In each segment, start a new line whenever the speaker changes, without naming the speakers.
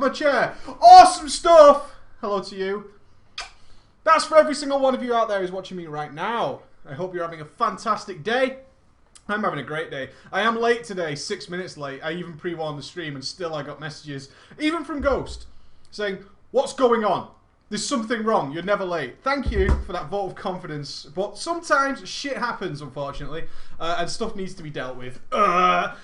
my chair. Awesome stuff. Hello to you. That's for every single one of you out there who's watching me right now. I hope you're having a fantastic day. I'm having a great day. I am late today, 6 minutes late. I even pre-warned the stream and still I got messages, even from Ghost, saying, what's going on? There's something wrong. You're never late. Thank you for that vote of confidence. But sometimes shit happens, unfortunately, and stuff needs to be dealt with. I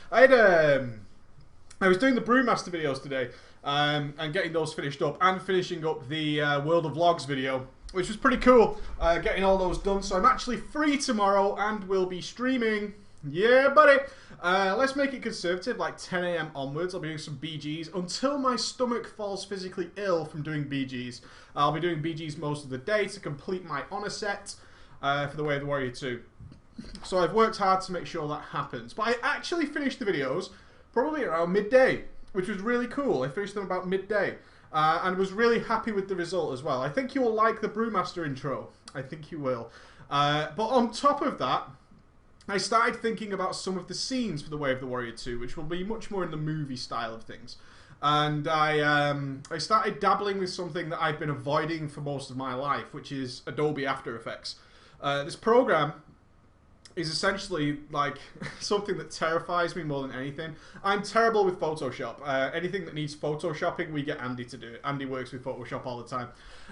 was doing the Brewmaster videos today and getting those finished up and finishing up the World of Logs video, which was pretty cool, getting all those done. So I'm actually free tomorrow and will be streaming. Yeah, buddy. Let's make it conservative, like 10 AM onwards. I'll be doing some BGs until my stomach falls physically ill from doing BGs. I'll be doing BGs most of the day to complete my honor set for the Way of the Warrior 2. So I've worked hard to make sure that happens. But I actually finished the videos probably around midday, which was really cool. I finished them about midday and was really happy with the result as well. I think you will like the Brewmaster intro. I think you will. But on top of that, I started thinking about some of the scenes for The Way of the Warrior 2, which will be much more in the movie style of things. And I started dabbling with something that I've been avoiding for most of my life, which is Adobe After Effects. This program is essentially like something that terrifies me more than anything. I'm terrible with Photoshop. Anything that needs Photoshopping, we get Andy to do it. Andy works with Photoshop all the time.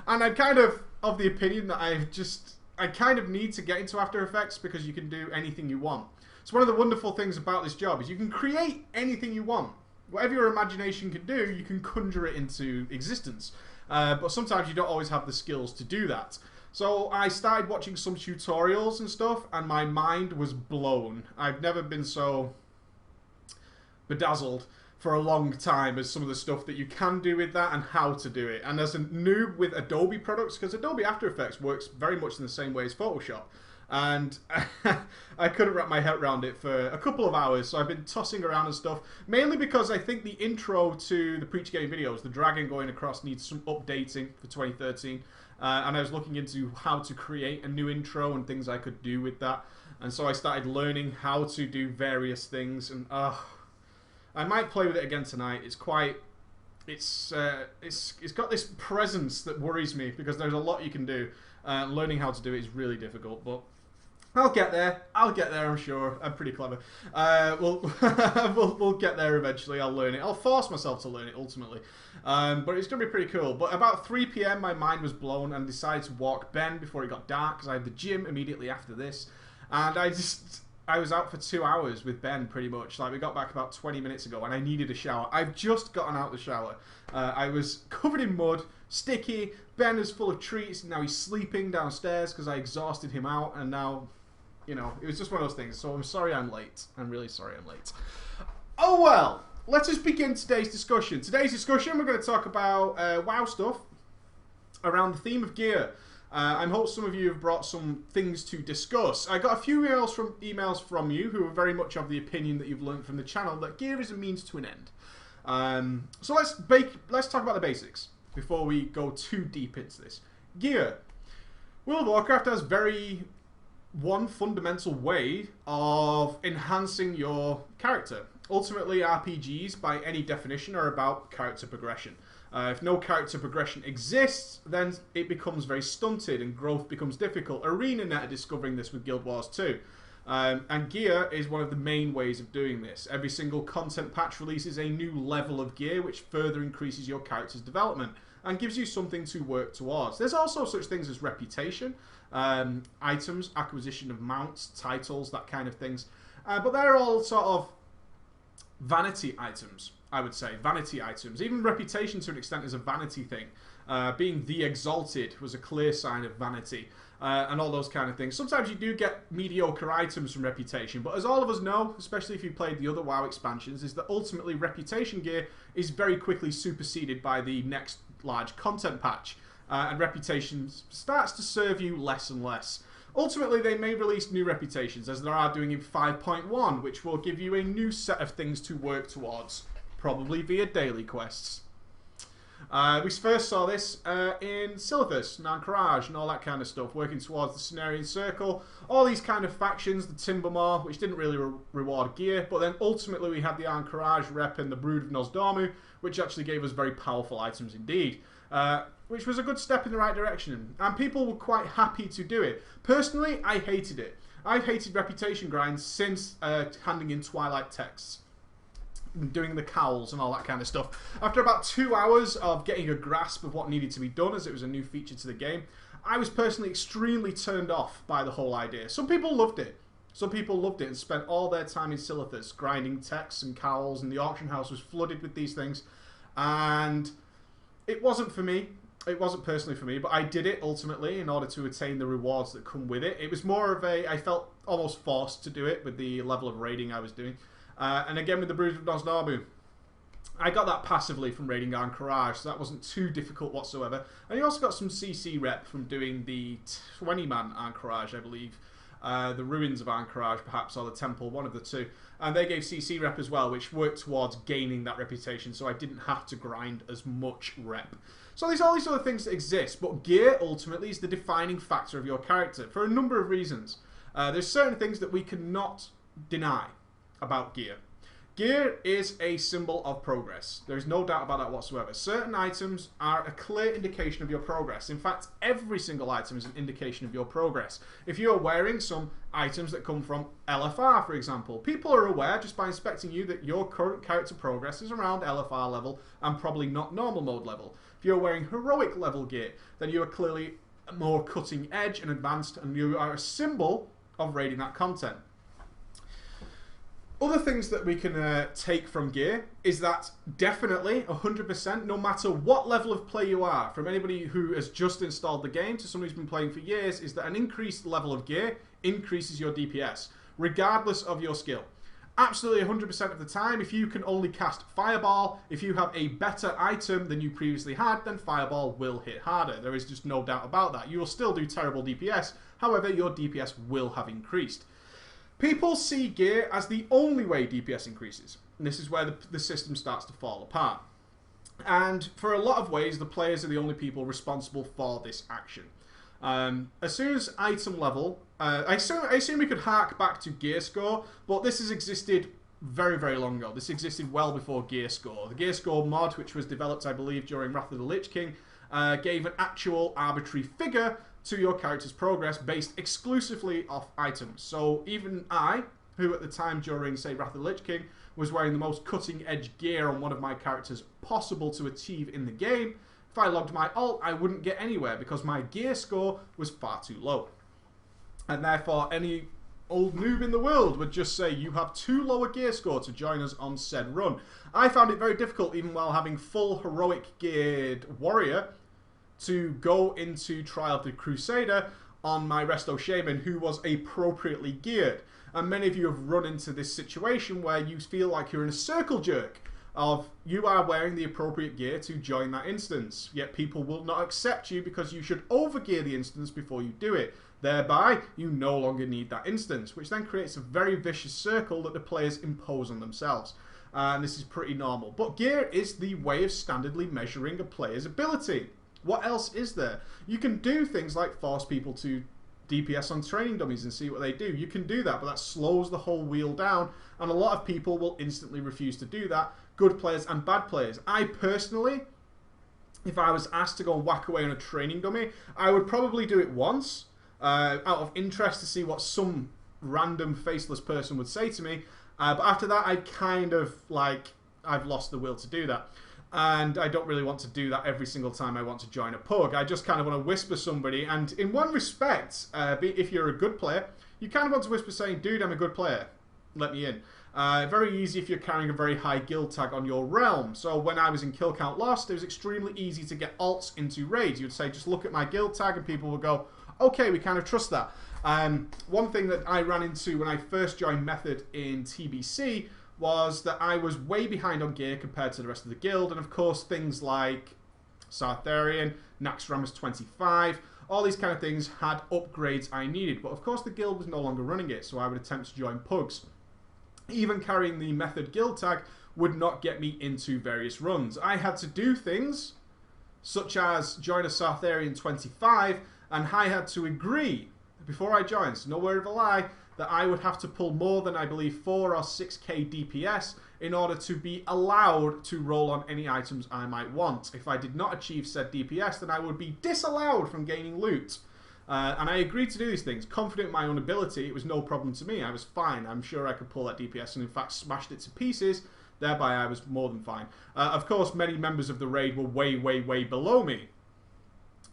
And I'm kind of the opinion that I kind of need to get into After Effects because you can do anything you want. So one of the wonderful things about this job is you can create anything you want. Whatever your imagination can do, you can conjure it into existence. But sometimes you don't always have the skills to do that. So I started watching some tutorials and stuff, and my mind was blown. I've never been so bedazzled for a long time as some of the stuff that you can do with that and how to do it. And as a noob with Adobe products, because Adobe After Effects works very much in the same way as Photoshop, and I couldn't wrap my head around it for a couple of hours, so I've been tossing around and stuff, mainly because I think the intro to the Preach Gaming videos, the dragon going across, needs some updating for 2013, and I was looking into how to create a new intro and things I could do with that, and so I started learning how to do various things, and I might play with it again tonight. It's quite, it's got this presence that worries me because there's a lot you can do. Learning how to do it is really difficult, but I'll get there. I'll get there, I'm sure. I'm pretty clever. We'll get there eventually. I'll learn it. I'll force myself to learn it ultimately. But it's going to be pretty cool. But about 3 PM, my mind was blown and decided to walk Ben before it got dark because I had the gym immediately after this. And I was out for 2 hours with Ben, pretty much. Like, we got back about 20 minutes ago, and I needed a shower. I've just gotten out of the shower. I was covered in mud, sticky. Ben is full of treats, and now he's sleeping downstairs because I exhausted him out, and now, you know, it was just one of those things. So I'm sorry I'm late. I'm really sorry I'm late. Oh, well. Let us begin today's discussion. Today's discussion, we're going to talk about WoW stuff around the theme of gear. I hope some of you have brought some things to discuss. I got a few emails from you who are very much of the opinion that you've learned from the channel that gear is a means to an end. So let's talk about the basics before we go too deep into this. Gear. World of Warcraft has one fundamental way of enhancing your character. Ultimately, RPGs, by any definition, are about character progression. If no character progression exists, then it becomes very stunted and growth becomes difficult. ArenaNet are discovering this with Guild Wars 2. And gear is one of the main ways of doing this. Every single content patch releases a new level of gear, which further increases your character's development and gives you something to work towards. There's also such things as reputation, items, acquisition of mounts, titles, that kind of things. But they're all sort of vanity items, I would say. Vanity items. Even reputation to an extent is a vanity thing. Being the Exalted was a clear sign of vanity. And all those kind of things. Sometimes you do get mediocre items from reputation, but as all of us know, especially if you played the other WoW expansions, is that ultimately reputation gear is very quickly superseded by the next large content patch. And reputation starts to serve you less and less. Ultimately, they may release new reputations, as they are doing in 5.1, which will give you a new set of things to work towards, probably via daily quests. We first saw this in Silithus, Nankaraj, and all that kind of stuff, working towards the Cenarian Circle. All these kind of factions, the Timbermaw, which didn't really reward gear, but then ultimately we had the Nankaraj rep and the Brood of Nosdormu, which actually gave us very powerful items indeed. Which was a good step in the right direction, and people were quite happy to do it. Personally, I hated it. I've hated reputation grinds since handing in Twilight texts, doing the cowls and all that kind of stuff. After about 2 hours of getting a grasp of what needed to be done, as it was a new feature to the game, I was personally extremely turned off by the whole idea. Some people loved it. Some people loved it and spent all their time in Silithus grinding texts and cowls, and the auction house was flooded with these things. And it wasn't for me. It wasn't personally for me, but I did it ultimately in order to attain the rewards that come with it. It was more of a, I felt almost forced to do it with the level of raiding I was doing. And again with the Brood of Nosdormu, I got that passively from raiding Nankaraj, so that wasn't too difficult whatsoever. And you also got some CC rep from doing the 20-man Nankaraj, I believe. The Ruins of Nankaraj, perhaps, or the Temple, one of the two. And they gave CC rep as well, which worked towards gaining that reputation, so I didn't have to grind as much rep. So there's all these other things that exist, but gear ultimately is the defining factor of your character for a number of reasons. There's certain things that we cannot deny about gear. Gear is a symbol of progress. There's no doubt about that whatsoever. Certain items are a clear indication of your progress. In fact, every single item is an indication of your progress. If you are wearing some items that come from LFR, for example, people are aware just by inspecting you that your current character progress is around LFR level and probably not normal mode level. If you're wearing heroic level gear, then you are clearly more cutting edge and advanced, and you are a symbol of raiding that content. Other things that we can take from gear is that definitely 100%, no matter what level of play you are, from anybody who has just installed the game to somebody who's been playing for years, is that an increased level of gear increases your DPS, regardless of your skill. Absolutely 100% of the time, if you can only cast Fireball, if you have a better item than you previously had, then Fireball will hit harder. There is just no doubt about that. You will still do terrible DPS, however, your DPS will have increased. People see gear as the only way DPS increases. And this is where the system starts to fall apart. And for a lot of ways, the players are the only people responsible for this action. As soon as item level, I assume we could hark back to gear score, but this has existed very, very long ago. This existed well before gear score. The gear score mod, which was developed, I believe, during Wrath of the Lich King, gave an actual arbitrary figure to your character's progress based exclusively off items. So even I, who at the time during, say, Wrath of the Lich King, was wearing the most cutting-edge gear on one of my characters possible to achieve in the game, if I logged my ult, I wouldn't get anywhere because my gear score was far too low. And therefore, any old noob in the world would just say, you have too low a gear score to join us on said run. I found it very difficult, even while having full heroic geared warrior, to go into Trial of the Crusader on my Resto Shaman, who was appropriately geared. And many of you have run into this situation where you feel like you're in a circle jerk of you are wearing the appropriate gear to join that instance, yet people will not accept you because you should overgear the instance before you do it. Thereby, you no longer need that instance, which then creates a very vicious circle that the players impose on themselves. And this is pretty normal. But gear is the way of standardly measuring a player's ability. What else is there? You can do things like force people to DPS on training dummies and see what they do. You can do that, but that slows the whole wheel down, and a lot of people will instantly refuse to do that, good players and bad players. I personally, if I was asked to go and whack away on a training dummy, I would probably do it once, out of interest to see what some random faceless person would say to me, but after that I kind of, like, I've lost the will to do that. And I don't really want to do that every single time I want to join a pug. I just kind of want to whisper somebody, and in one respect, if you're a good player, you kind of want to whisper saying, dude, I'm a good player, let me in. Very easy if you're carrying a very high guild tag on your realm. So when I was in Kill Count Lost, it was extremely easy to get alts into raids. You would say, just look at my guild tag, and people would go, okay, we kind of trust that. One thing that I ran into when I first joined Method in TBC was that I was way behind on gear compared to the rest of the guild, and of course things like Sartharian, Naxxramas 25, all these kind of things had upgrades I needed, but of course the guild was no longer running it, so I would attempt to join pugs. Even carrying the Method guild tag would not get me into various runs. I had to do things such as join a Sartharian 25, and I had to agree before I joined, so no word of a lie, that I would have to pull more than I believe 4 or 6k DPS in order to be allowed to roll on any items I might want. If I did not achieve said DPS, then I would be disallowed from gaining loot. And I agreed to do these things. Confident in my own ability, it was no problem to me. I was fine. I'm sure I could pull that DPS and in fact smashed it to pieces. Thereby I was more than fine. Of course, many members of the raid were way, way, way below me.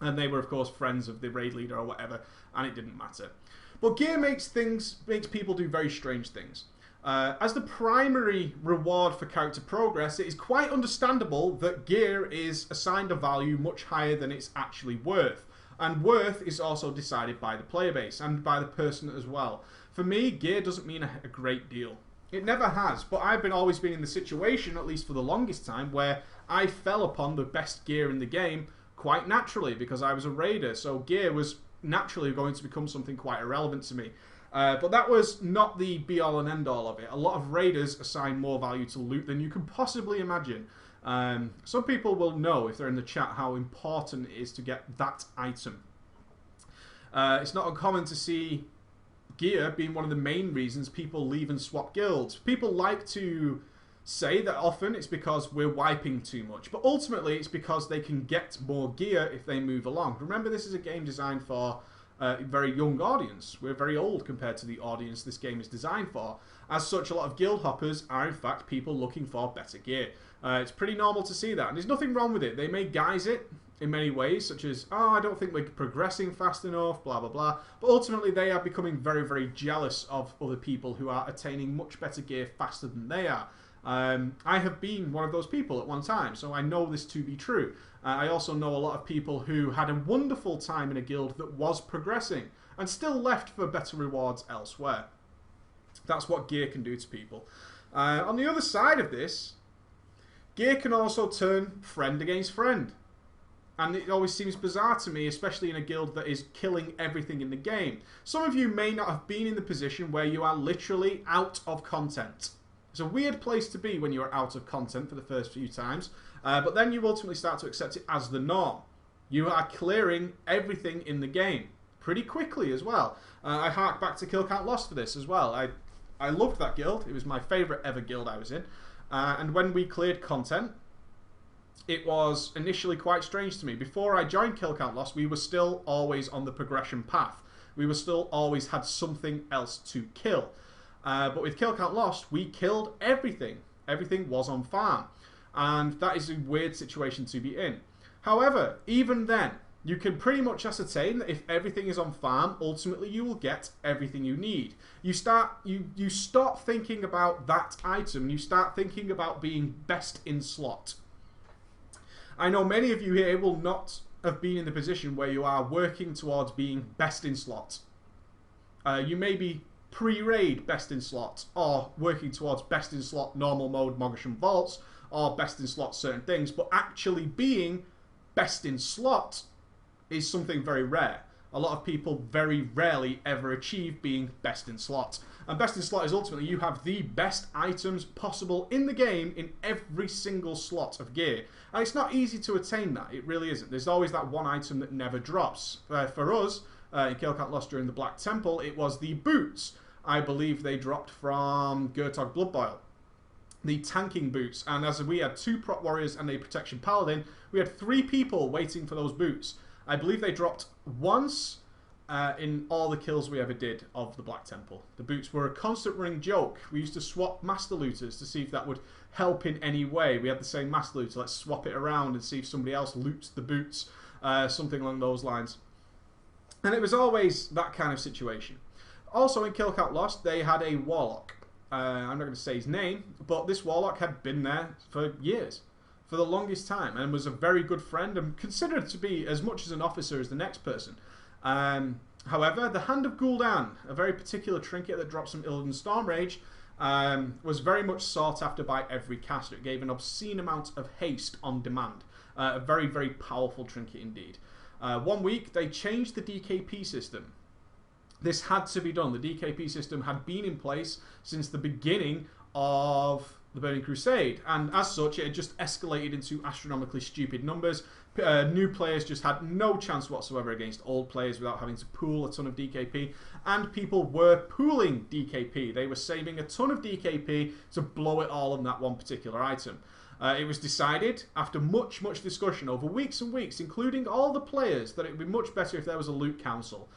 And they were, of course, friends of the raid leader or whatever, and it didn't matter. But gear makes people do very strange things. As the primary reward for character progress, it is quite understandable that gear is assigned a value much higher than it's actually worth. And worth is also decided by the player base and by the person as well. For me, gear doesn't mean a great deal. It never has, but I've always been in the situation, at least for the longest time, where I fell upon the best gear in the game quite naturally because I was a raider. So gear was naturally going to become something quite irrelevant to me. But that was not the be-all and end-all of it. A lot of raiders assign more value to loot than you can possibly imagine. Some people will know, if they're in the chat, how important it is to get that item. It's not uncommon to see gear being one of the main reasons people leave and swap guilds. People like to say that often it's because we're wiping too much, but ultimately it's because they can get more gear if they move along. Remember, this is a game designed for a very young audience. We're very old compared to the audience this game is designed for. As such, a lot of guild hoppers are in fact people looking for better gear. It's pretty normal to see that, and there's nothing wrong with it. They may guise it in many ways, such as, oh, I don't think we're progressing fast enough, blah, blah, blah. But ultimately, they are becoming very, very jealous of other people who are attaining much better gear faster than they are. I have been one of those people at one time, so I know this to be true. I also know a lot of people who had a wonderful time in a guild that was progressing and still left for better rewards elsewhere. That's what gear can do to people. On the other side of this, gear can also turn friend against friend. And it always seems bizarre to me, especially in a guild that is killing everything in the game. Some of you may not have been in the position where you are literally out of content. It's a weird place to be when you are out of content for the first few times, but then you ultimately start to accept it as the norm. You are clearing everything in the game pretty quickly as well. I hark back to Kill Count Lost for this as well. I loved that guild. It was my favourite ever guild I was in. And when we cleared content, it was initially quite strange to me. Before I joined Kill Count Lost, we were still always on the progression path. We were still always had something else to kill. But with Kill Count Lost, we killed everything. Everything was on farm. And that is a weird situation to be in. However, even then, you can pretty much ascertain that if everything is on farm, ultimately you will get everything you need. You stop thinking about that item. You start thinking about being best in slot. I know many of you here will not have been in the position where you are working towards being best in slot. You may be pre-raid best in slot, or working towards best in slot normal mode Mogasham Vaults, or best in slot certain things, but actually being best in slot is something very rare. A lot of people very rarely ever achieve being best in slot. And best in slot is ultimately you have the best items possible in the game in every single slot of gear. And it's not easy to attain that, it really isn't. There's always that one item that never drops. For us, in Kill Count Lost during the Black Temple, it was the boots. I believe they dropped from Gurtog Blood Boil. The tanking boots. And as we had 2 prot warriors and a protection paladin, we had 3 people waiting for those boots. I believe they dropped once in all the kills we ever did of the Black Temple. The boots were a constant running joke. We used to swap Master Looters to see if that would help in any way. We had the same Master Looter. Let's swap it around and see if somebody else loots the boots. Something along those lines. And it was always that kind of situation. Also in Kill Count Lost, they had a Warlock. I'm not going to say his name, but this Warlock had been there for years. For the longest time, and was a very good friend and considered to be as much as an officer as the next person. However, the Hand of Gul'dan, a very particular trinket that drops from Illidan Stormrage, was very much sought after by every caster. It gave an obscene amount of haste on demand. A very, very powerful trinket indeed. One week, they changed the DKP system. This had to be done. The DKP system had been in place since the beginning of the Burning Crusade, and as such it had just escalated into astronomically stupid numbers. New players just had no chance whatsoever against old players without having to pool a ton of DKP, and people were pooling DKP. They were saving a ton of DKP to blow it all on that one particular item. It was decided, after much discussion over weeks and weeks, including all the players, that it would be much better if there was a loot council.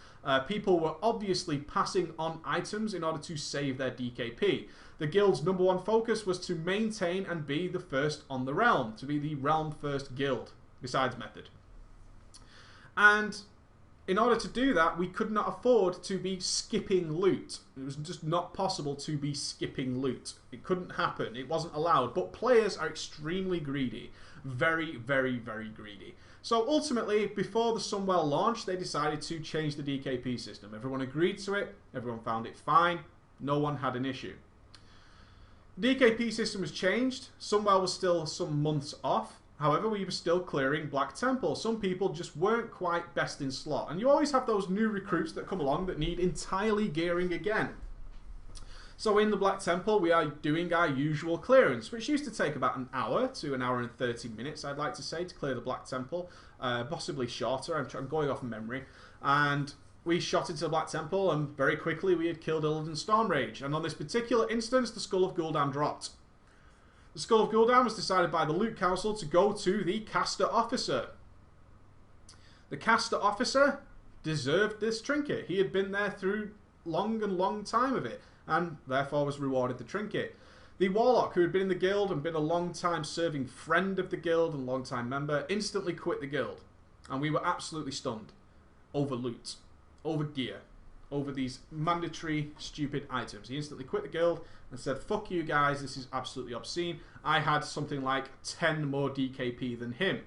People were obviously passing on items in order to save their DKP. The guild's #1 focus was to maintain and be the first on the realm, to be the realm first guild, besides Method. And in order to do that, we could not afford to be skipping loot. It was just not possible to be skipping loot. It couldn't happen. It wasn't allowed. But players are extremely greedy. Very greedy. So ultimately, before the Sunwell launch, they decided to change the DKP system. Everyone agreed to it. Everyone found it fine. No one had an issue. The DKP system was changed. Sunwell was still some months off. However, we were still clearing Black Temple. Some people just weren't quite best in slot. And you always have those new recruits that come along that need entirely gearing again. So in the Black Temple, we are doing our usual clearance, which used to take about an hour to an hour and 30 minutes, I'd like to say, to clear the Black Temple. Possibly shorter, I'm going off memory. And we shot into the Black Temple, and very quickly we had killed Illidan Stormrage. And on this particular instance, the Skull of Gul'dan dropped. The Skull of Gul'dan was decided by the Loot Council to go to the Caster Officer. The Caster Officer deserved this trinket. He had been there through long time of it, and therefore was rewarded the trinket. The Warlock, who had been in the guild and been a long-time serving friend of the guild and long-time member, instantly quit the guild. And we were absolutely stunned. Over loot. Over gear. Over these mandatory, stupid items. He instantly quit the guild and said, fuck you guys, this is absolutely obscene. I had something like 10 more DKP than him.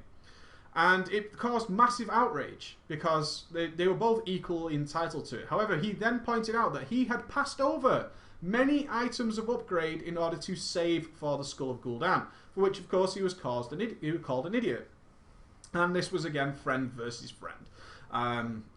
And it caused massive outrage because they were both equally entitled to it. However, he then pointed out that he had passed over many items of upgrade in order to save for the Skull of Gul'dan, for which, of course, he was called an idiot. And this was, again, friend versus friend.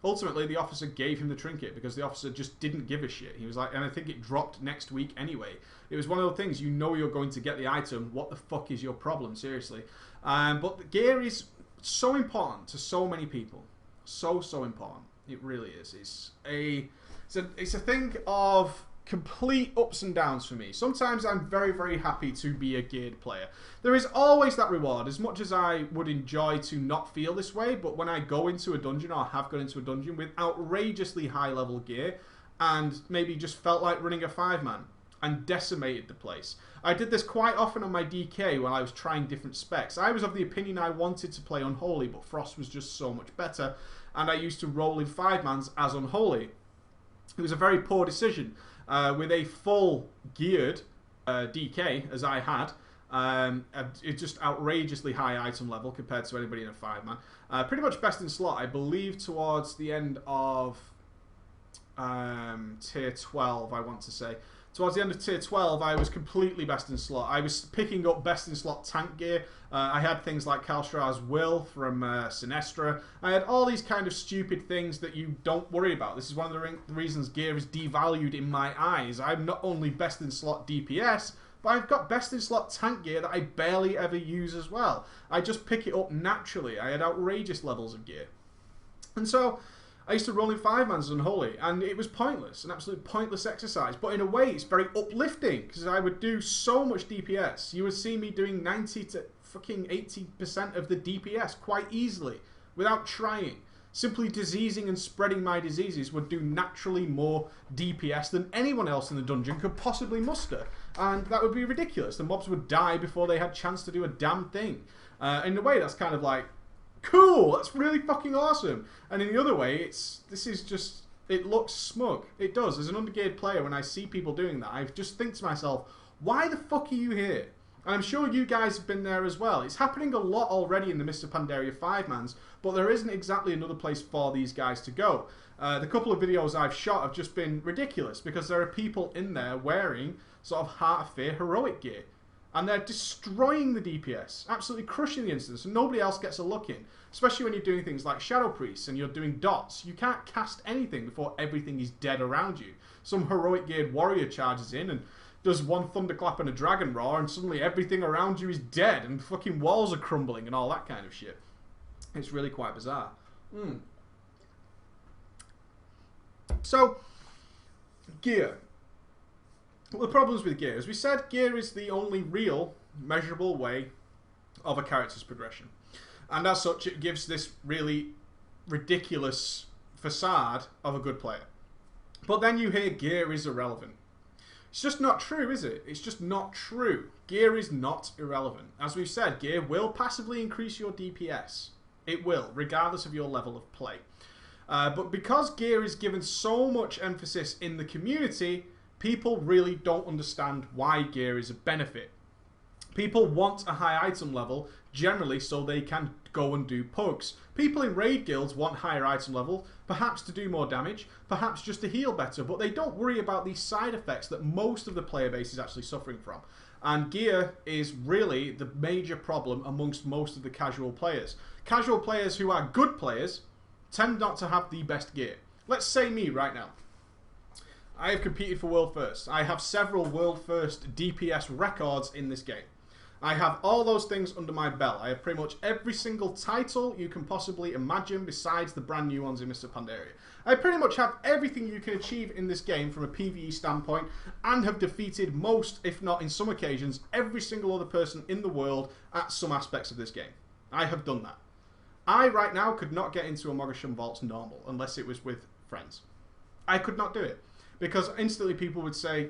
Ultimately, the officer gave him the trinket because the officer just didn't give a shit. He was like, and I think it dropped next week anyway. It was one of those things, you know you're going to get the item. What the fuck is your problem? Seriously. But the gear is so important to so many people. So important. It really is. It's a thing of complete ups and downs for me. Sometimes I'm very happy to be a geared player. There is always that reward, as much as I would enjoy to not feel this way, but when I go into a dungeon, or have gone into a dungeon with outrageously high level gear, and maybe just felt like running a 5-man, and decimated the place. I did this quite often on my DK when I was trying different specs. I was of the opinion I wanted to play Unholy, but Frost was just so much better, and I used to roll in 5-mans as Unholy. It was a very poor decision. With a full geared DK, as I had, it's just outrageously high item level compared to anybody in a 5-man. Pretty much best in slot, I believe, towards the end of tier 12, I want to say. Towards the end of tier 12, I was completely best in slot. I was picking up best in slot tank gear. I had things like Kalstra's Will from Sinestra. I had all these kind of stupid things that you don't worry about. This is one of the reasons gear is devalued in my eyes. I'm not only best in slot DPS, but I've got best in slot tank gear that I barely ever use as well. I just pick it up naturally. I had outrageous levels of gear. And so I used to roll in 5-mans Unholy, and it was pointless, an absolute pointless exercise. But in a way, it's very uplifting, because I would do so much DPS. You would see me doing 90 to fucking 80% of the DPS quite easily, without trying. Simply diseasing and spreading my diseases would do naturally more DPS than anyone else in the dungeon could possibly muster. And that would be ridiculous. The mobs would die before they had a chance to do a damn thing. In a way, that's kind of like, cool, that's really fucking awesome. And in the other way, it looks smug. It does. As an undergeared player, when I see people doing that, I just think to myself, why the fuck are you here? And I'm sure you guys have been there as well. It's happening a lot already in the Mr. Pandaria 5-mans, but there isn't exactly another place for these guys to go. The couple of videos I've shot have just been ridiculous, because there are people in there wearing sort of Heart of Fear heroic gear. And they're destroying the DPS, absolutely crushing the instance, and nobody else gets a look in. Especially when you're doing things like Shadow Priests and you're doing dots. You can't cast anything before everything is dead around you. Some heroic geared warrior charges in and does one thunderclap and a dragon roar, and suddenly everything around you is dead and fucking walls are crumbling and all that kind of shit. It's really quite bizarre. So, gear. Well, the problems with gear, as we said, gear is the only real measurable way of a character's progression. And as such, it gives this really ridiculous facade of a good player. But then you hear gear is irrelevant. It's just not true, is it? It's just not true. Gear is not irrelevant. As we've said, gear will passively increase your DPS. It will, regardless of your level of play. But because gear is given so much emphasis in the community, people really don't understand why gear is a benefit. People want a high item level, generally, so they can go and do pugs. People in raid guilds want higher item level, perhaps to do more damage, perhaps just to heal better, but they don't worry about these side effects that most of the player base is actually suffering from. And gear is really the major problem amongst most of the casual players. Casual players who are good players tend not to have the best gear. Let's say me right now. I have competed for World First. I have several World First DPS records in this game. I have all those things under my belt. I have pretty much every single title you can possibly imagine besides the brand new ones in Mr. Pandaria. I pretty much have everything you can achieve in this game from a PvE standpoint and have defeated most, if not in some occasions, every single other person in the world at some aspects of this game. I have done that. I, right now, could not get into a Mogasham Vaults normal unless it was with friends. I could not do it. Because instantly people would say,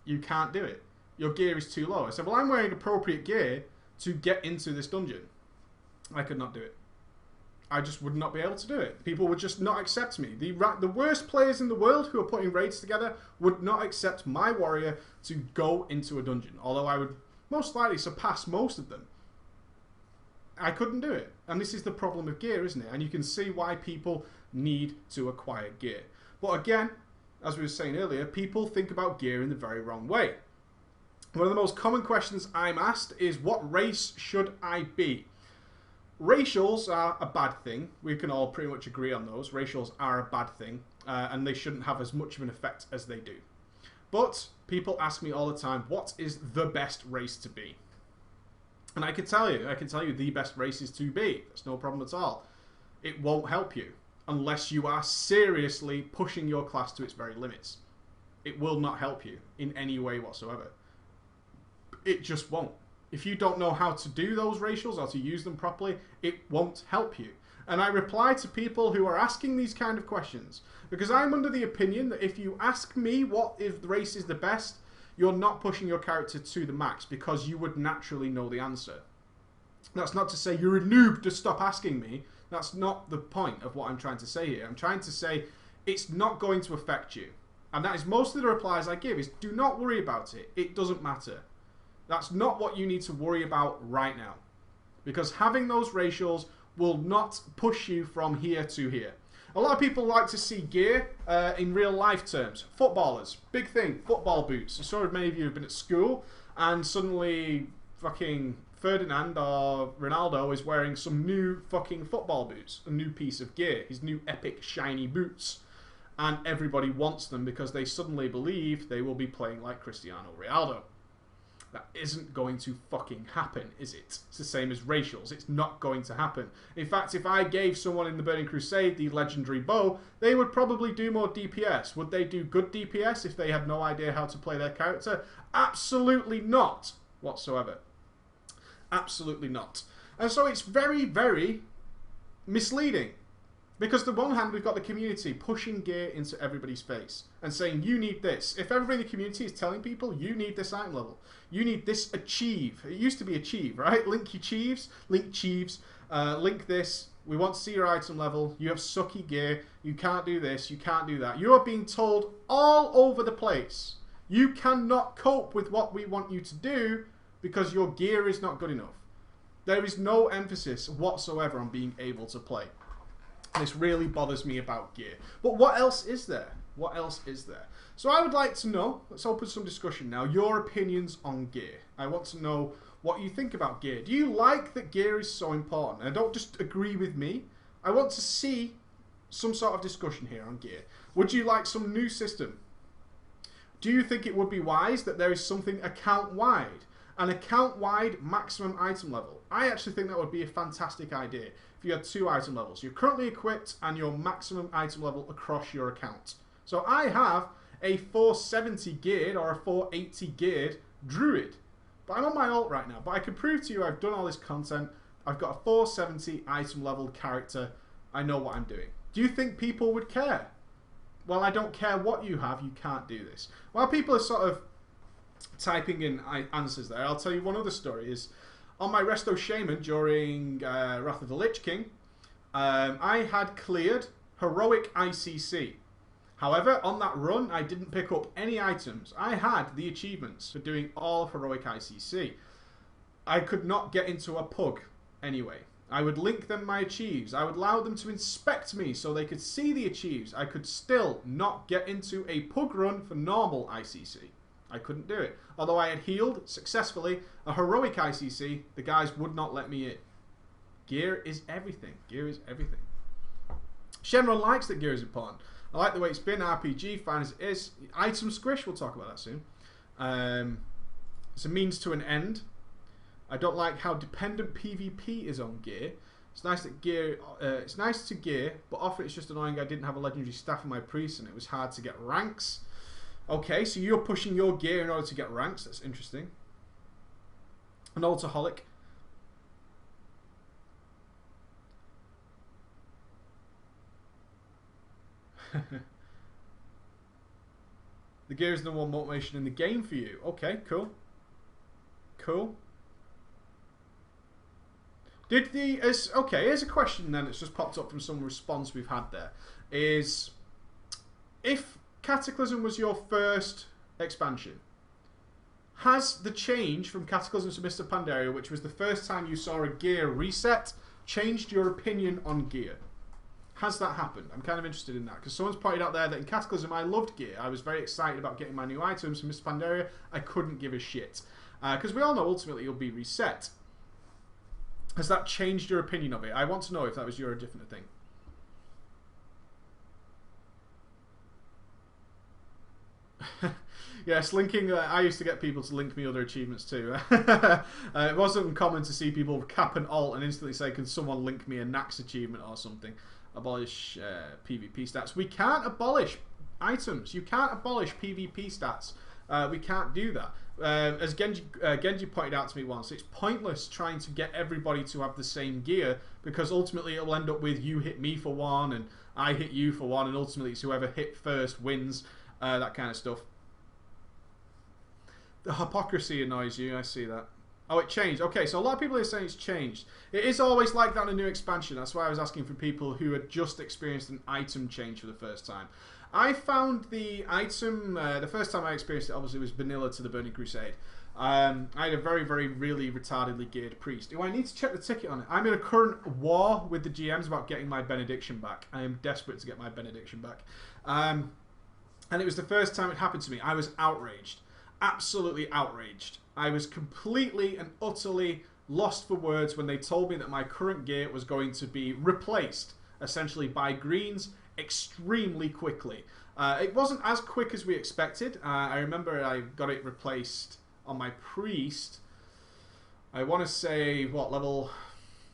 you can't do it. Your gear is too low. I said, well, I'm wearing appropriate gear to get into this dungeon. I could not do it. I just would not be able to do it. People would just not accept me. The worst players in the world who are putting raids together would not accept my warrior to go into a dungeon. Although I would most likely surpass most of them. I couldn't do it. And this is the problem with gear, isn't it? And you can see why people need to acquire gear. But again, as we were saying earlier, people think about gear in the very wrong way. One of the most common questions I'm asked is, what race should I be? Racials are a bad thing. We can all pretty much agree on those. Racials are a bad thing, and they shouldn't have as much of an effect as they do. But people ask me all the time, what is the best race to be? And I can tell you the best race is 2B. That's no problem at all. It won't help you unless you are seriously pushing your class to its very limits. It will not help you in any way whatsoever. It just won't. If you don't know how to do those racials or to use them properly, it won't help you. And I reply to people who are asking these kind of questions because I'm under the opinion that if you ask me what if the race is the best, you're not pushing your character to the max because you would naturally know the answer. That's not to say you're a noob to stop asking me. That's not the point of what I'm trying to say here. I'm trying to say it's not going to affect you. And that is most of the replies I give is, do not worry about it. It doesn't matter. That's not what you need to worry about right now. Because having those racials will not push you from here to here. A lot of people like to see gear in real life terms. Footballers, big thing, football boots. I'm sure many of you have been at school and suddenly fucking Ferdinand or Ronaldo is wearing some new fucking football boots. A new piece of gear. His new epic shiny boots. And everybody wants them because they suddenly believe they will be playing like Cristiano Ronaldo. That isn't going to fucking happen, is it? It's the same as racials. It's not going to happen. In fact, if I gave someone in the Burning Crusade the legendary bow, they would probably do more DPS. Would they do good DPS if they had no idea how to play their character? Absolutely not whatsoever. Absolutely not. And so it's very, very misleading. Because on the one hand, we've got the community pushing gear into everybody's face and saying, you need this. If everybody in the community is telling people, you need this item level. You need this achieve. It used to be achieve, right? Link your chieves, link chieves, link this. We want to see your item level. You have sucky gear. You can't do this. You can't do that. You are being told all over the place. You cannot cope with what we want you to do because your gear is not good enough. There is no emphasis whatsoever on being able to play. This really bothers me about gear. But what else is there? What else is there? So I would like to know, let's open some discussion now, your opinions on gear. I want to know what you think about gear. Do you like that gear is so important? And don't just agree with me. I want to see some sort of discussion here on gear. Would you like some new system? Do you think it would be wise that there is something account-wide? An account-wide maximum item level. I actually think that would be a fantastic idea. if you had 2 item levels. You're currently equipped and your maximum item level across your account. So I have a 470 geared or a 480 geared druid. But I'm on my alt right now. But I can prove to you I've done all this content. I've got a 470 item level character. I know what I'm doing. Do you think people would care? Well, I don't care what you have. You can't do this. While people are sort of typing in answers there, I'll tell you one other story. Is on my Resto Shaman during Wrath of the Lich King, I had cleared Heroic ICC. However, on that run, I didn't pick up any items. I had the achievements for doing all of Heroic ICC. I could not get into a pug anyway. I would link them my achieves. I would allow them to inspect me so they could see the achieves. I could still not get into a pug run for normal ICC. I couldn't do it. Although I had healed successfully a heroic ICC, the guys would not let me in. Gear is everything. Gear is everything. Shenron likes that gear is important. I like the way it's been. RPG, fine as it is. Item squish, we'll talk about that soon. It's a means to an end. I don't like how dependent PvP is on gear. It's nice that gear. It's nice to gear, but often it's just annoying. I didn't have a legendary staff in my priest, and it was hard to get ranks. Okay, so you're pushing your gear in order to get ranks. That's interesting. An alcoholic. The gear is the one motivation in the game for you. Okay, cool. Cool. Did the okay? Here's a question then that's just popped up from some response we've had there. Is if Cataclysm was your first expansion, has the change from Cataclysm to Mist of Pandaria, which was the first time you saw a gear reset, changed your opinion on gear? Has that happened? I'm kind of interested in that because someone's pointed out there that in Cataclysm I loved gear. I was very excited about getting my new items. In Mist of Pandaria, I couldn't give a shit because we all know ultimately it'll be reset. Has that changed your opinion of it? I want to know if that was your different thing. Yes, linking. I used to get people to link me other achievements too. It wasn't uncommon to see people cap an alt and instantly say, "Can someone link me a Nax achievement or something?" Abolish PvP stats. We can't abolish items. You can't abolish PvP stats. We can't do that. As Genji pointed out to me once, it's pointless trying to get everybody to have the same gear because ultimately it'll end up with you hit me for one and I hit you for one, and ultimately it's whoever hit first wins. That kind of stuff. The hypocrisy annoys you. I see that. Oh, it changed. Okay, so a lot of people are saying it's changed. It is always like that in a new expansion. That's why I was asking for people who had just experienced an item change for the first time. I found the item, the first time I experienced it obviously was vanilla to the Burning Crusade. I had a very, very, really retardedly geared priest. Do I need to check the ticket on it? I'm in a current war with the GMs about getting my benediction back. I am desperate to get my benediction back. And it was the first time it happened to me. I was outraged. Absolutely outraged. I was completely and utterly lost for words when they told me that my current gear was going to be replaced, essentially, by greens extremely quickly. It wasn't as quick as we expected. I remember I got it replaced on my priest. I want to say, what, level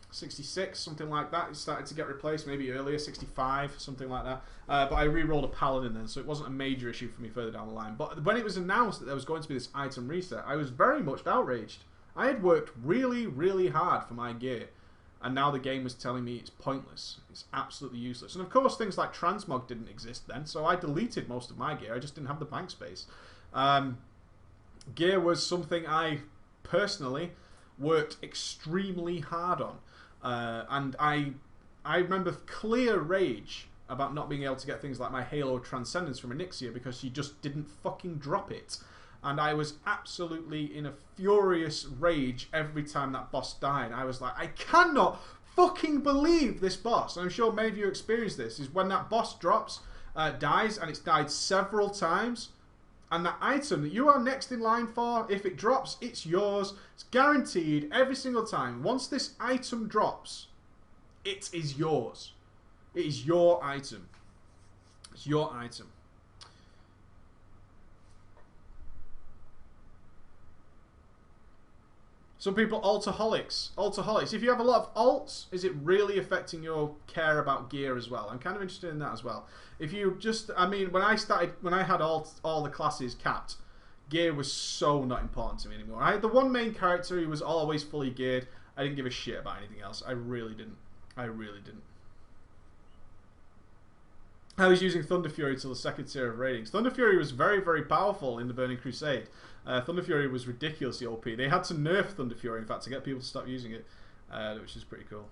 66, something like that. It started to get replaced, maybe earlier, 65, something like that. But I re-rolled a paladin then, so it wasn't a major issue for me further down the line. But when it was announced that there was going to be this item reset, I was very much outraged. I had worked really, really hard for my gear, and now the game was telling me it's pointless. It's absolutely useless. And of course, things like transmog didn't exist then, so I deleted most of my gear. I just didn't have the bank space. Gear was something I personally worked extremely hard on. And I remember clear rage about not being able to get things like my Halo Transcendence from Onyxia because she just didn't fucking drop it. And I was absolutely in a furious rage every time that boss died. I was like, I cannot fucking believe this boss. And I'm sure many of you experienced this, is when that boss drops, dies, and it's died several times. And that item that you are next in line for, if it drops, it's yours. It's guaranteed every single time. Once this item drops, it is yours. It is your item. It's your item. Some people altoholics. Altoholics. If you have a lot of alts, is it really affecting your care about gear as well? I'm kind of interested in that as well. If you just, I mean, when I had all the classes capped, gear was so not important to me anymore. I had the one main character who was always fully geared. I didn't give a shit about anything else. I really didn't. I really didn't. I was using Thunder Fury till the second tier of ratings. Thunder Fury was very, very powerful in the Burning Crusade. Thunder Fury was ridiculously OP. They had to nerf Thunder Fury, in fact, to get people to stop using it, which is pretty cool.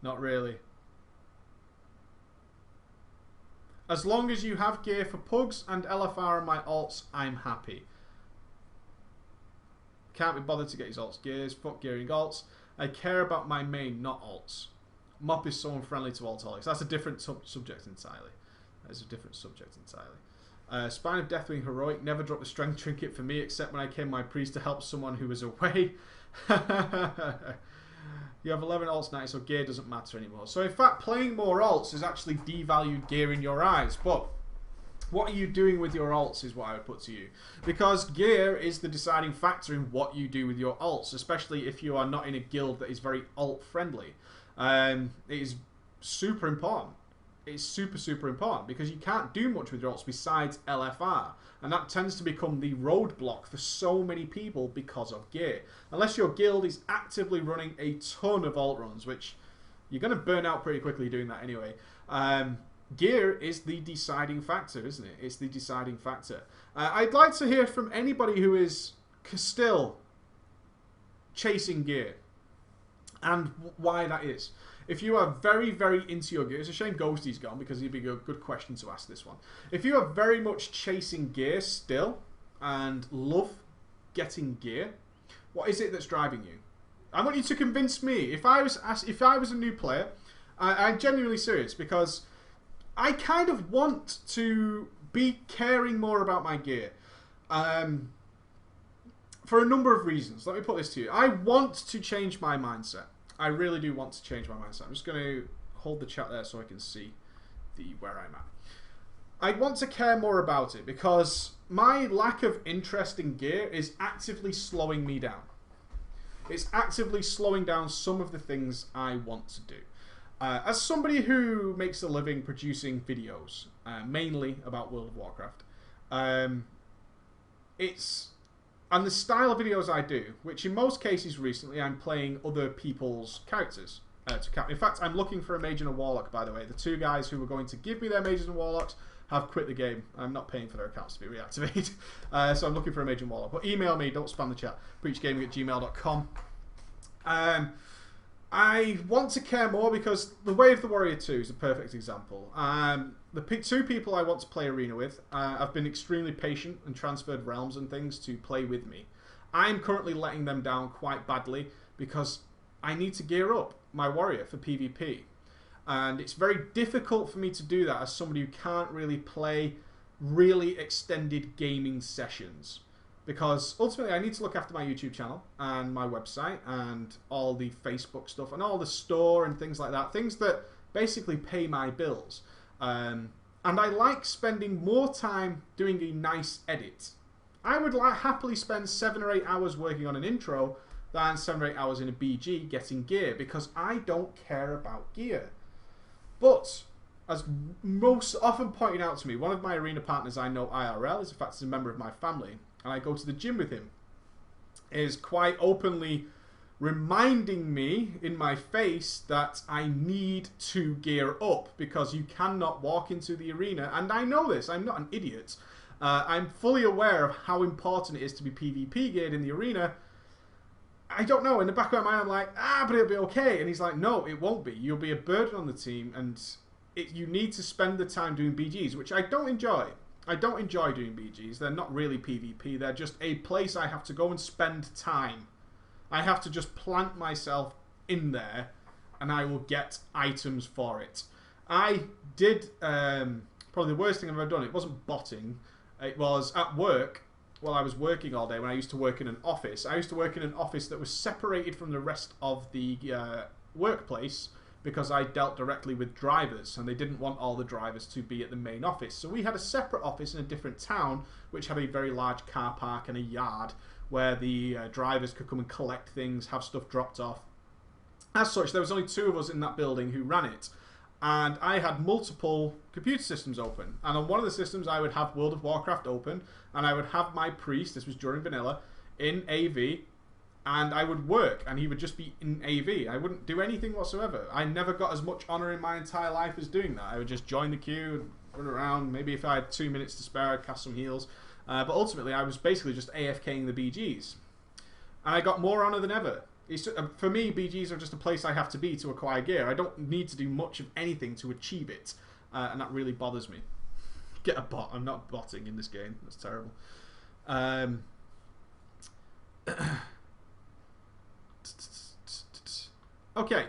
Not really. As long as you have gear for pugs and LFR and my alts, I'm happy. Can't be bothered to get his alts gears. Fuck gearing alts. I care about my main, not alts. Mop is so unfriendly to alcoholics. That's a different subject entirely. That is a different subject entirely. Spine of Deathwing Heroic. Never dropped the strength trinket for me except when I came my priest to help someone who was away. You have 11 alts now, so gear doesn't matter anymore. So in fact, playing more alts has actually devalued gear in your eyes. But what are you doing with your alts is what I would put to you. Because gear is the deciding factor in what you do with your alts, especially if you are not in a guild that is very alt friendly. It is super important. It's super, super important because you can't do much with your alts besides LFR. And that tends to become the roadblock for so many people because of gear. Unless your guild is actively running a ton of alt runs, which you're going to burn out pretty quickly doing that anyway. Gear is the deciding factor, isn't it? It's the deciding factor. I'd like to hear from anybody who is still chasing gear and why that is. If you are very, very into your gear, it's a shame Ghosty's gone because he'd be a good question to ask this one. If you are very much chasing gear still and love getting gear, what is it that's driving you? I want you to convince me. If I was a new player, I'm genuinely serious because I kind of want to be caring more about my gear. For a number of reasons. Let me put this to you. I want to change my mindset. I really do want to change my mindset. I'm just going to hold the chat there so I can see where I'm at. I want to care more about it because my lack of interest in gear is actively slowing me down. It's actively slowing down some of the things I want to do. As somebody who makes a living producing videos, mainly about World of Warcraft, and the style of videos I do, which in most cases recently I'm playing other people's characters. In fact, I'm looking for a Mage and a Warlock, by the way. The two guys who were going to give me their Mages and Warlocks have quit the game. I'm not paying for their accounts to be reactivated. So I'm looking for a Mage and Warlock. But email me, don't spam the chat. preachgaming@gmail.com. I want to care more because the Way of the Warrior 2 is a perfect example. The two people I want to play Arena with have been extremely patient and transferred realms and things to play with me. I'm currently letting them down quite badly because I need to gear up my warrior for PvP. And it's very difficult for me to do that as somebody who can't really play really extended gaming sessions. Because ultimately I need to look after my YouTube channel and my website and all the Facebook stuff and all the store and things like that. Things that basically pay my bills. And I like spending more time doing a nice edit. I would happily spend 7 or 8 hours working on an intro than 7 or 8 hours in a BG getting gear because I don't care about gear. But, as most often pointed out to me, one of my arena partners I know IRL, is in fact a member of my family, and I go to the gym with him, is quite openly reminding me in my face that I need to gear up because you cannot walk into the arena. And I know this, I'm not an idiot. I'm fully aware of how important it is to be PvP geared in the arena. I don't know, in the back of my mind I'm like, but it'll be okay. And he's like, no, it won't be. You'll be a burden on the team and you need to spend the time doing BGs, which I don't enjoy. I don't enjoy doing BGs. They're not really PvP. They're just a place I have to go and spend time. I have to just plant myself in there and I will get items for it. I did, probably the worst thing I've ever done, it wasn't botting. It was at work, while I was working all day when I used to work in an office. I used to work in an office that was separated from the rest of the workplace because I dealt directly with drivers, and they didn't want all the drivers to be at the main office. So we had a separate office in a different town, which had a very large car park and a yard where the drivers could come and collect things, have stuff dropped off. As such, there was only 2 of us in that building who ran it. And I had multiple computer systems open. And on one of the systems, I would have World of Warcraft open, and I would have my priest, this was during vanilla, in AV, and I would work, and he would just be in AV. I wouldn't do anything whatsoever. I never got as much honor in my entire life as doing that. I would just join the queue, run around. Maybe if I had 2 minutes to spare, I'd cast some heals. But ultimately, I was basically just AFKing the BGs. And I got more honor than ever. For me, BGs are just a place I have to be to acquire gear. I don't need to do much of anything to achieve it. And that really bothers me. Get a bot. I'm not botting in this game. That's terrible. Okay.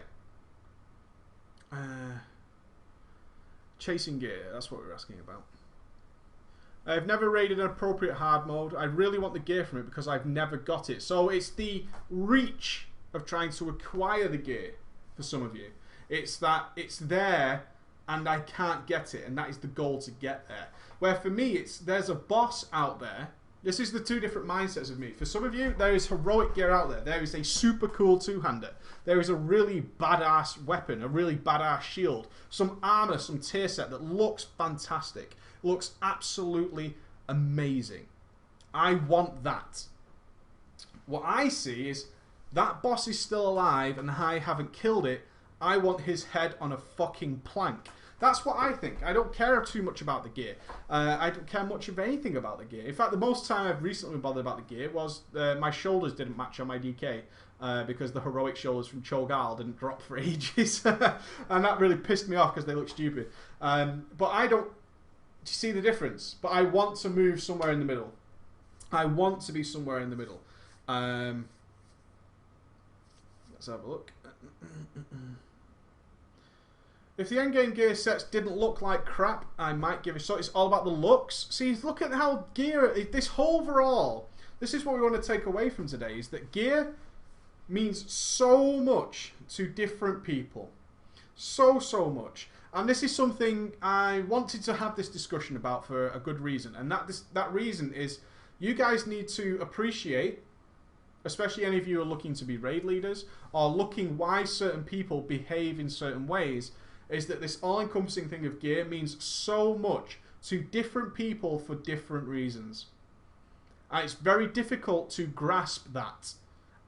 Chasing gear. That's what we're asking about. I've never raided an appropriate hard mode. I really want the gear from it because I've never got it. So it's the reach of trying to acquire the gear for some of you. It's that it's there and I can't get it, and that is the goal to get there. Where for me, there's a boss out there. This is the 2 different mindsets of me. For some of you, there is heroic gear out there. There is a super cool 2-hander. There is a really badass weapon, a really badass shield, some armor, some tier set that looks fantastic. Looks absolutely amazing. I want that. What I see is that boss is still alive and I haven't killed it. I want his head on a fucking plank. That's what I think. I don't care too much about the gear. I don't care much of anything about the gear. In fact, the most time I've recently been bothered about the gear was my shoulders didn't match on my DK because the heroic shoulders from Cho'Gall didn't drop for ages. And that really pissed me off because they look stupid. But I don't see the difference. But I want to move somewhere in the middle. I want to be somewhere in the middle. Let's have a look. If the endgame gear sets didn't look like crap, I might give a shot. It's all about the looks. See, look at how gear... This overall... This is what we want to take away from today, is that gear means so much to different people. So much. And this is something I wanted to have this discussion about for a good reason. And that reason is you guys need to appreciate, especially any of you who are looking to be raid leaders, or looking why certain people behave in certain ways, is that this all-encompassing thing of gear means so much to different people for different reasons. And it's very difficult to grasp that.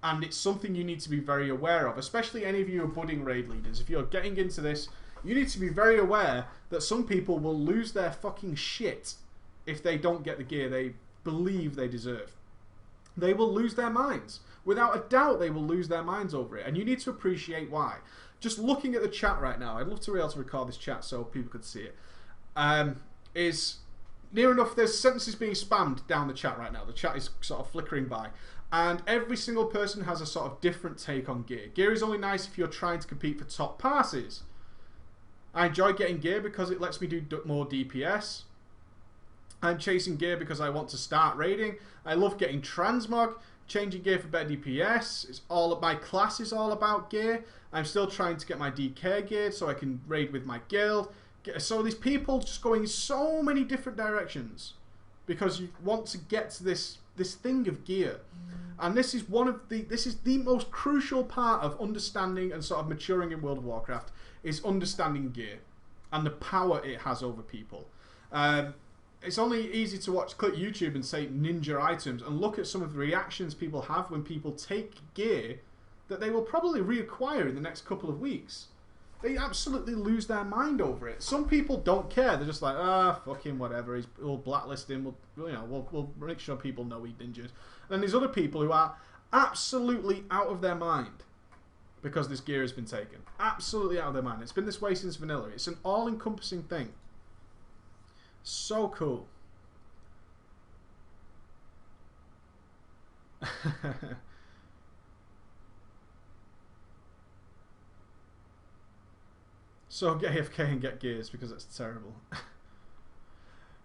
And it's something you need to be very aware of, especially any of you who are budding raid leaders. If you're getting into this, you need to be very aware that some people will lose their fucking shit if they don't get the gear they believe they deserve. They will lose their minds. Without a doubt, they will lose their minds over it. And you need to appreciate why. Just looking at the chat right now, I'd love to be able to record this chat so people could see it. Is near enough, there's sentences being spammed down the chat right now. The chat is sort of flickering by. And every single person has a sort of different take on gear. Gear is only nice if you're trying to compete for top passes. I enjoy getting gear because it lets me do more DPS. I'm chasing gear because I want to start raiding. I love getting transmog, changing gear for better DPS. It's all my class is all about gear. I'm still trying to get my DK geared so I can raid with my guild. So these people just going so many different directions because you want to get to this thing of gear. And this is the most crucial part of understanding and sort of maturing in World of Warcraft, is understanding gear and the power it has over people. It's only easy to click YouTube and say ninja items and look at some of the reactions people have when people take gear that they will probably reacquire in the next couple of weeks. They absolutely lose their mind over it. Some people don't care. They're just like, fucking whatever. We'll blacklist him. We'll make sure people know he ninjas. And there's other people who are absolutely out of their mind because this gear has been taken. Absolutely out of their mind. It's been this way since vanilla. It's an all-encompassing thing. So cool. So get AFK and get gears because it's terrible.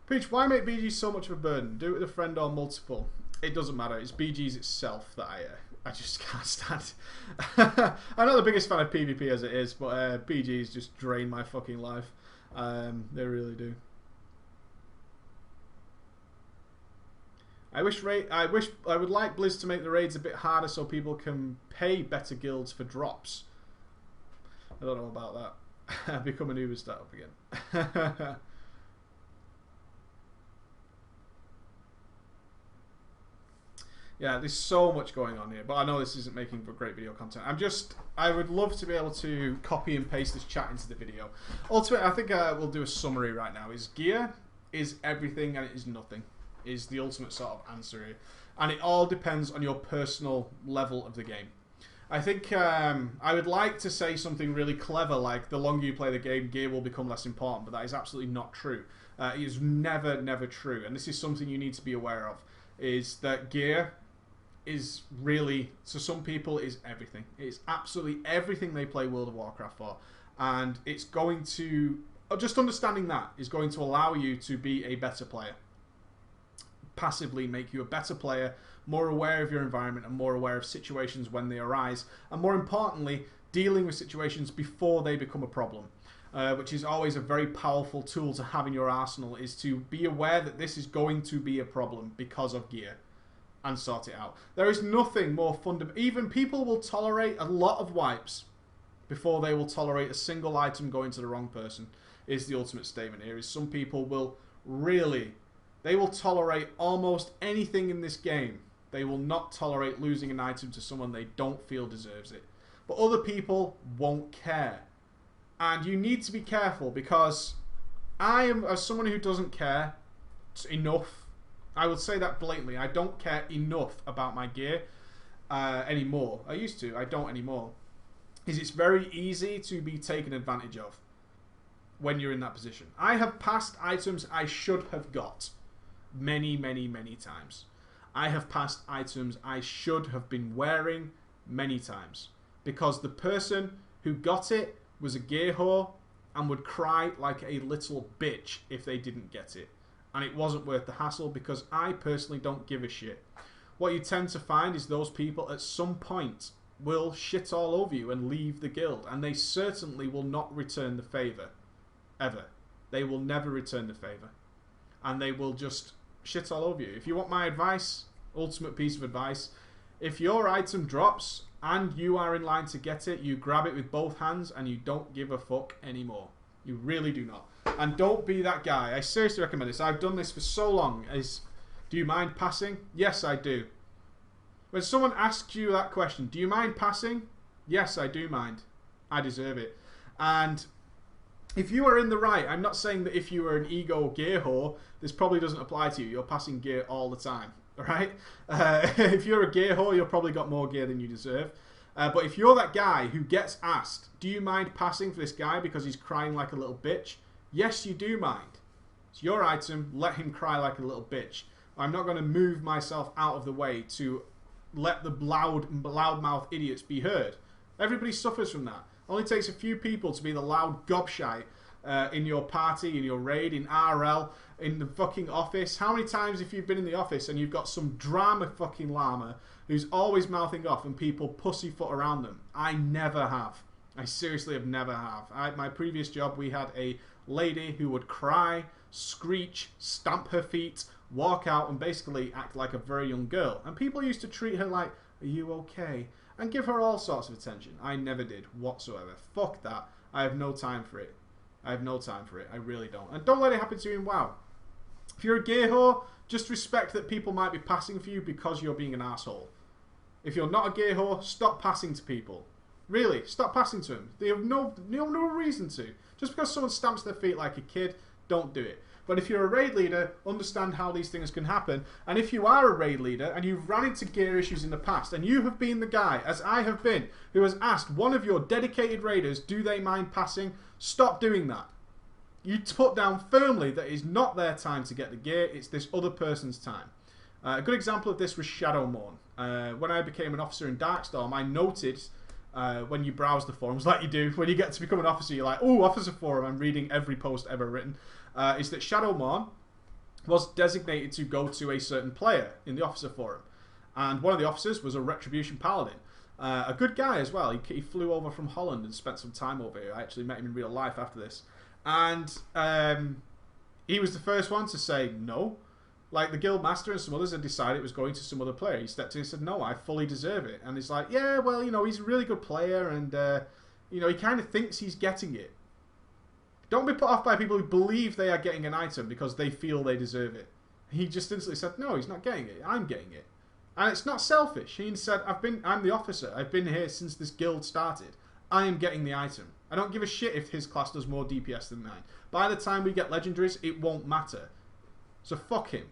Preach, why make BGs so much of a burden? Do it with a friend or multiple. It doesn't matter. It's BGs itself that I just can't stand. I'm not the biggest fan of PvP as it is, but BGs just drain my fucking life. They really do. I would like Blizz to make the raids a bit harder so people can pay better guilds for drops. I don't know about that. I've become an Uber startup again. Yeah, there's so much going on here, but I know this isn't making for great video content. I would love to be able to copy and paste this chat into the video. Ultimately, I think we'll do a summary right now. Is gear is everything and it is nothing, is the ultimate sort of answer here. And it all depends on your personal level of the game. I think I would like to say something really clever like the longer you play the game, gear will become less important, but that is absolutely not true. It is never, never true. And this is something you need to be aware of, is that gear is really, to some people, is everything. It's absolutely everything they play World of Warcraft for. And it's going to, just understanding that is going to allow you to be a better player. Passively make you a better player, more aware of your environment and more aware of situations when they arise. And more importantly, dealing with situations before they become a problem. Which is always a very powerful tool to have in your arsenal, is to be aware that this is going to be a problem because of gear. And sort it out. There is nothing more fundamental. Even people will tolerate a lot of wipes before they will tolerate a single item going to the wrong person, is the ultimate statement here. Is some people will really, they will tolerate almost anything in this game. They will not tolerate losing an item to someone they don't feel deserves it. But other people won't care. And you need to be careful, because I am, as someone who doesn't care enough, I would say that blatantly. I don't care enough about my gear anymore. I used to. I don't anymore. It's very easy to be taken advantage of when you're in that position. I have passed items I should have got many, many, many times. I have passed items I should have been wearing many times, because the person who got it was a gear whore and would cry like a little bitch if they didn't get it. And it wasn't worth the hassle, because I personally don't give a shit. What you tend to find is those people at some point will shit all over you and leave the guild. And they certainly will not return the favour. Ever. They will never return the favour. And they will just shit all over you. If you want my advice, ultimate piece of advice, if your item drops and you are in line to get it, you grab it with both hands and you don't give a fuck anymore. You really do not. And don't be that guy. I seriously recommend this. I've done this for so long. Do you mind passing? Yes, I do. When someone asks you that question, do you mind passing? Yes, I do mind. I deserve it. And if you are in the right, I'm not saying that if you are an ego gear whore, this probably doesn't apply to you. You're passing gear all the time. Alright? If you're a gear whore, you've probably got more gear than you deserve. But if you're that guy who gets asked, do you mind passing for this guy because he's crying like a little bitch? Yes, you do mind. It's your item. Let him cry like a little bitch. I'm not going to move myself out of the way to let the loudmouth idiots be heard. Everybody suffers from that. Only takes a few people to be the loud gobshite in your party, in your raid, in RL, in the fucking office. How many times if you've been in the office and you've got some drama fucking llama who's always mouthing off and people pussyfoot around them? I never have. I seriously have never have. At my previous job, we had a lady who would cry, screech, stamp her feet, walk out and basically act like a very young girl. And people used to treat her like, are you okay? And give her all sorts of attention. I never did whatsoever. Fuck that. I have no time for it. I have no time for it. I really don't. And don't let it happen to you in WoW. If you're a gear whore, just respect that people might be passing for you because you're being an asshole. If you're not a gear whore, stop passing to people. Really, stop passing to them. They have no reason to. Just because someone stamps their feet like a kid, don't do it. But if you're a raid leader, understand how these things can happen. And if you are a raid leader and you've run into gear issues in the past, and you have been the guy, as I have been, who has asked one of your dedicated raiders, do they mind passing? Stop doing that. You put down firmly that it's not their time to get the gear, it's this other person's time. A good example of this was Shadowmourne. When I became an officer in Darkstorm, I noted when you browse the forums, like you do, when you get to become an officer, you're like, oh, officer forum, I'm reading every post ever written, is that Shadowmourne was designated to go to a certain player in the officer forum. And one of the officers was a Retribution Paladin. A good guy as well. He flew over from Holland and spent some time over here. I actually met him in real life after this. And he was the first one to say no. Like, the guild master and some others had decided it was going to some other player. He stepped in and said, no, I fully deserve it. And he's like, yeah, well, you know, he's a really good player and, you know, he kind of thinks he's getting it. Don't be put off by people who believe they are getting an item because they feel they deserve it. He just instantly said, no, he's not getting it. I'm getting it. And it's not selfish. He said, I'm the officer. I've been here since this guild started. I am getting the item. I don't give a shit if his class does more DPS than mine. By the time we get legendaries, it won't matter. So fuck him.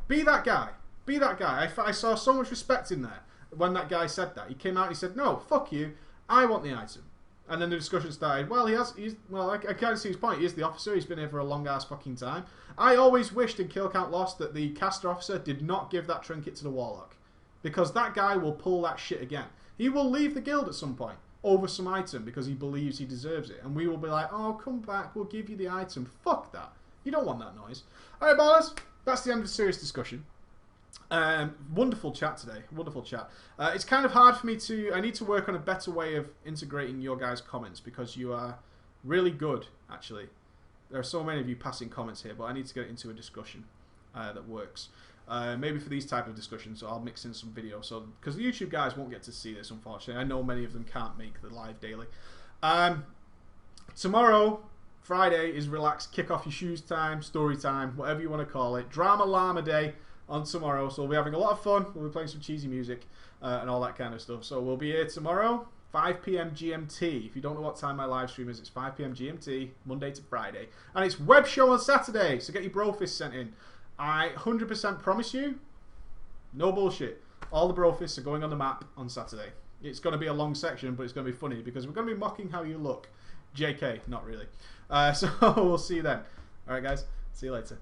Be that guy. Be that guy. I saw so much respect in there when that guy said that. He came out and he said, no, fuck you. I want the item. And then the discussion started. Well, I can't see his point. He is the officer. He's been here for a long-ass fucking time. I always wished in Kill Count Lost that the caster officer did not give that trinket to the warlock. Because that guy will pull that shit again. He will leave the guild at some point over some item because he believes he deserves it. And we will be like, oh, come back. We'll give you the item. Fuck that. You don't want that noise. All right, ballers. That's the end of the serious discussion. Wonderful chat today. Wonderful chat. It's kind of hard for me to... I need to work on a better way of integrating your guys' comments because you are really good, actually. There are so many of you passing comments here, but I need to get into a discussion that works. Maybe for these type of discussions, I'll mix in some video. So, because the YouTube guys won't get to see this, unfortunately. I know many of them can't make the live daily. Tomorrow... Friday is relaxed, kick off your shoes time, story time, whatever you want to call it. Drama Llama Day on tomorrow. So we'll be having a lot of fun. We'll be playing some cheesy music and all that kind of stuff. So we'll be here tomorrow, 5 PM GMT. If you don't know what time my live stream is, it's 5 PM GMT, Monday to Friday. And it's web show on Saturday, so get your Brofist sent in. I 100% promise you, no bullshit, all the Brofists are going on the map on Saturday. It's going to be a long section, but it's going to be funny because we're going to be mocking how you look. JK, not really. So we'll see you then. Alright guys, see you later.